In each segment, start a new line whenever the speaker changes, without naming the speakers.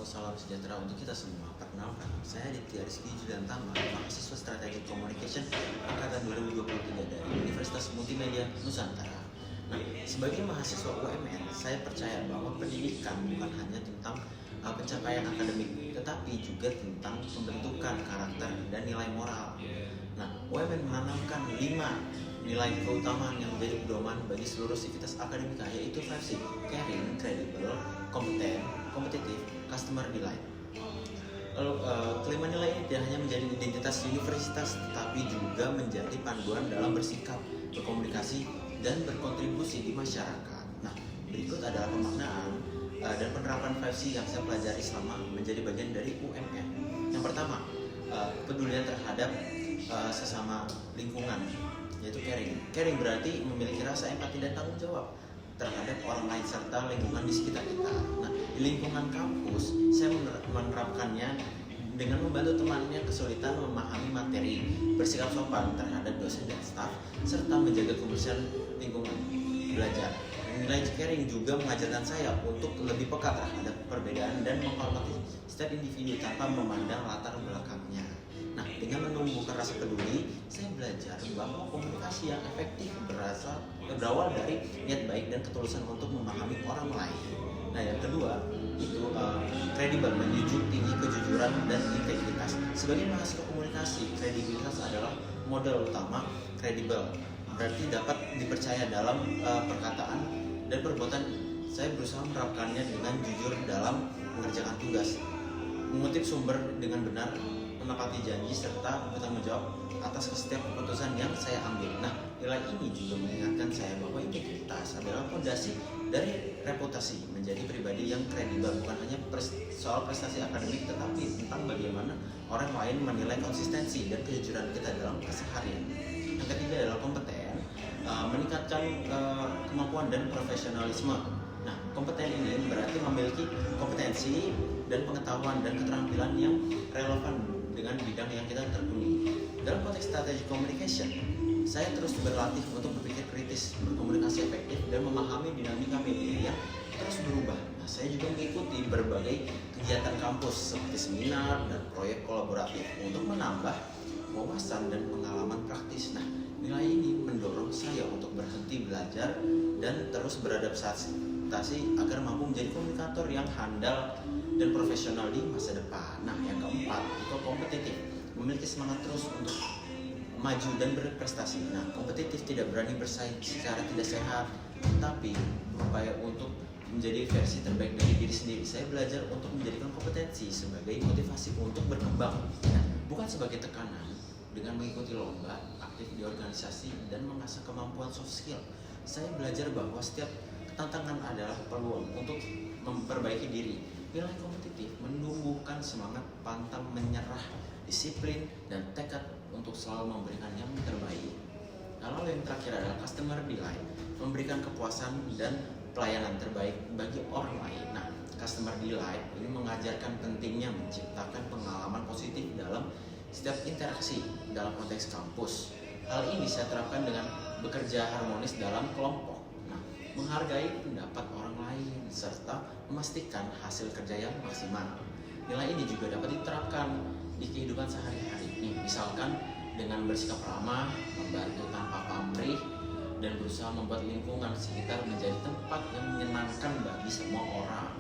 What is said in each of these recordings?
salam sejahtera untuk kita semua. Perkenalkan, saya Aditya Rizky Judantama, mahasiswa Strategic Communication angkatan 2023 dari Universitas Multimedia Nusantara. Nah, sebagai mahasiswa UMN, saya percaya bahwa pendidikan bukan hanya tentang pencapaian akademik, tetapi juga tentang pembentukan karakter dan nilai moral. Nah, UMN menanamkan 5 nilai keutamaan yang menjadi pedoman bagi seluruh sivitas akademika, yaitu 5C: caring, credible, kompeten, kompetitif, customer delight. Lalu kelima nilai ini tidak hanya menjadi identitas universitas, tetapi juga menjadi panduan dalam bersikap, berkomunikasi, dan berkontribusi di masyarakat. Nah, berikut adalah pemaknaan dan penerapan 5C yang saya pelajari selama menjadi bagian dari UMN. Yang pertama, kepedulian terhadap sesama lingkungan, yaitu caring. Caring berarti memiliki rasa empati dan tanggung jawab terhadap orang lain serta lingkungan di sekitar kita. Nah, di lingkungan kampus, saya menerapkannya dengan membantu temannya kesulitan memahami materi, bersikap sopan terhadap dosen dan staf, serta menjaga kebersihan lingkungan belajar. Nilai caring juga mengajarkan saya untuk lebih peka terhadap perbedaan dan menghormati setiap individu tanpa memandang latar belakangnya. Nah, dengan menumbuhkan rasa peduli, saya belajar bahwa komunikasi yang efektif berawal dari niat baik dan ketulusan untuk memahami orang lain. Nah, yang kedua itu kredibel, menjunjung tinggi kejujuran dan integritas. Sebagai mahasiswa komunikasi, kredibilitas adalah modal utama. Kredibel berarti dapat dipercaya dalam perkataan dan perbuatan. Saya berusaha menerapkannya dengan jujur dalam mengerjakan tugas, mengutip sumber dengan benar, menepati janji, serta bertanggung jawab atas setiap keputusan yang saya ambil. Nah, nilai ini juga mengingatkan saya bahwa integritas adalah fondasi dari reputasi menjadi pribadi yang kredibel, bukan hanya soal prestasi akademik, tetapi tentang bagaimana orang lain menilai konsistensi dan kejujuran kita dalam keseharian. Yang ketiga adalah kompeten, meningkatkan kemampuan dan profesionalisme. Nah, kompeten ini berarti memiliki kompetensi dan pengetahuan dan keterampilan yang relevan dengan bidang yang kita tekuni. Dalam konteks strategic communication, saya terus berlatih untuk berpikir kritis, berkomunikasi efektif, dan memahami dinamika media yang terus berubah. Nah, saya juga mengikuti berbagai kegiatan kampus seperti seminar dan proyek kolaboratif untuk menambah wawasan dan pengalaman praktis. Nah, nilai ini mendorong saya untuk berhenti belajar dan terus beradaptasi agar mampu menjadi komunikator yang handal dan profesional di masa depan. Nah, yang keempat itu kompetitif, memiliki semangat terus untuk maju dan berprestasi. Nah, kompetitif tidak berani bersaing secara tidak sehat, tapi berupaya untuk menjadi versi terbaik dari diri sendiri. Saya belajar untuk menjadikan kompetensi sebagai motivasi untuk berkembang, nah, bukan sebagai tekanan. Dengan mengikuti lomba, aktif di organisasi, dan mengasah kemampuan soft skill, saya belajar bahwa setiap tantangan adalah peluang untuk memperbaiki diri. Nilai kompetitif menumbuhkan semangat pantang menyerah, disiplin, dan tekad untuk selalu memberikan yang terbaik. Lalu yang terakhir adalah customer delight, memberikan kepuasan dan pelayanan terbaik bagi orang lain. Nah, customer delight ini mengajarkan pentingnya menciptakan pengalaman positif dalam setiap interaksi dalam konteks kampus. Hal ini saya terapkan dengan bekerja harmonis dalam kelompok, menghargai pendapat orang lain, serta memastikan hasil kerja yang maksimal. Nilai ini juga dapat diterapkan di kehidupan sehari-hari. Misalkan dengan bersikap ramah, membantu tanpa pamrih, dan berusaha membuat lingkungan sekitar menjadi tempat yang menyenangkan bagi semua orang.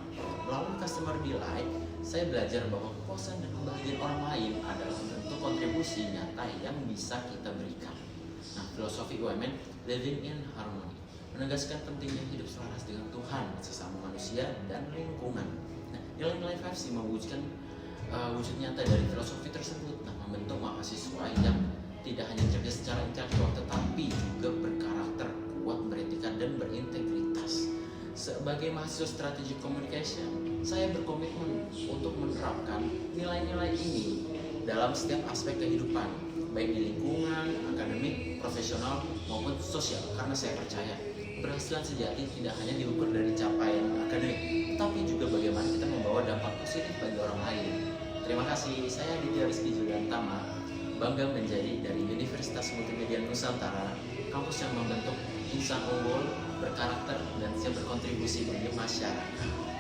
Melalui customer delight, saya belajar bahwa kepuasan dan kebahagiaan orang lain adalah bentuk kontribusi nyata yang bisa kita berikan. Nah, filosofi UMN, living in harmony, menegaskan pentingnya hidup selaras dengan Tuhan, sesama manusia, dan lingkungan. Nah, nilai-nilai 5C mewujudkan wujud nyata dari filosofi tersebut. Nah, membentuk mahasiswa yang tidak hanya cerdas secara intelektual, tetapi juga berkarakter kuat, beretika, dan berintegritas. Sebagai mahasiswa strategic communication, saya berkomitmen untuk menerapkan nilai-nilai ini dalam setiap aspek kehidupan, baik di lingkungan, akademik, profesional, maupun sosial, karena saya percaya keberhasilan sejati tidak hanya diukur dari capaian akademik, tapi juga bagaimana kita membawa dampak positif bagi orang lain. Terima kasih, saya Aditya Rizky Judantama, bangga menjadi dari Universitas Multimedia Nusantara, kampus yang membentuk insan unggul, berkarakter, dan siap berkontribusi bagi masyarakat.